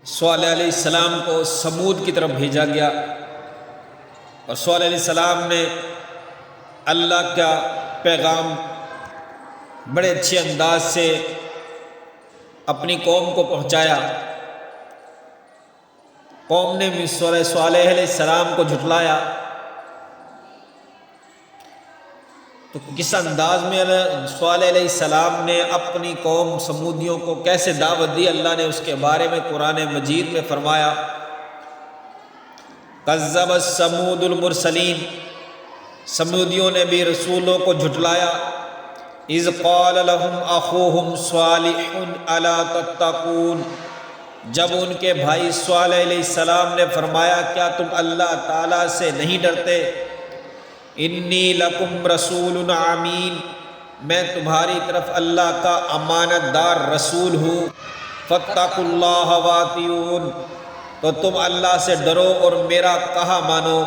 صالح علیہ السلام کو سمود کی طرف بھیجا گیا، اور صالح علیہ السلام نے اللہ کا پیغام بڑے اچھے انداز سے اپنی قوم کو پہنچایا۔ قوم نے بھی صالح علیہ السلام کو جھٹلایا، تو کس انداز میں صالح علیہ السلام نے اپنی قوم سمودیوں کو کیسے دعوت دی، اللہ نے اس کے بارے میں قرآن مجید میں فرمایا، کذبت ثمود المرسلین، سمودیوں نے بھی رسولوں کو جھٹلایا، اذ قال لهم اخوهم صالح الا تتقون، جب ان کے بھائی صالح علیہ السلام نے فرمایا کیا تم اللہ تعالیٰ سے نہیں ڈرتے، انی لکم رسول امین، میں تمہاری طرف اللہ کا امانت دار رسول ہوں، فاتقوا اللہ واطیعون، تو تم اللہ سے ڈرو اور میرا کہا مانو،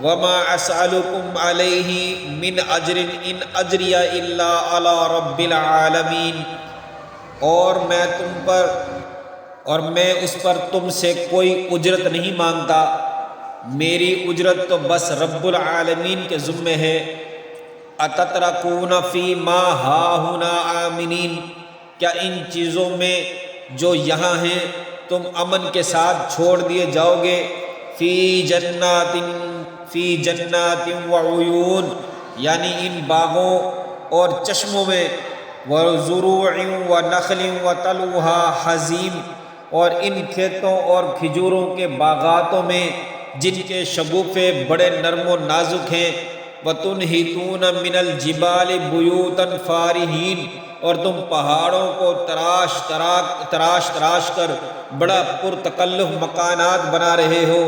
وما اسألکم علیہ من اجر ان اجری الا علی رب العالمین، اور میں اس پر تم سے کوئی اجرت نہیں مانگتا، میری اجرت تو بس رب العالمین کے ذمے ہے۔ اتترکون فی ما ہاہنا آمنین، کیا ان چیزوں میں جو یہاں ہیں تم امن کے ساتھ چھوڑ دیے جاؤ گے، فی جنات وعیون، یعنی ان باغوں اور چشموں میں، وزروع ونخل وطلعها حضیم، اور ان کھیتوں اور کھجوروں کے باغاتوں میں جن کے شگوفے بڑے نرم و نازک ہیں، وتنحتون من الجبال بیوتا فارہین، اور تم پہاڑوں کو تراش کر بڑا پرتکلف مکانات بنا رہے ہو۔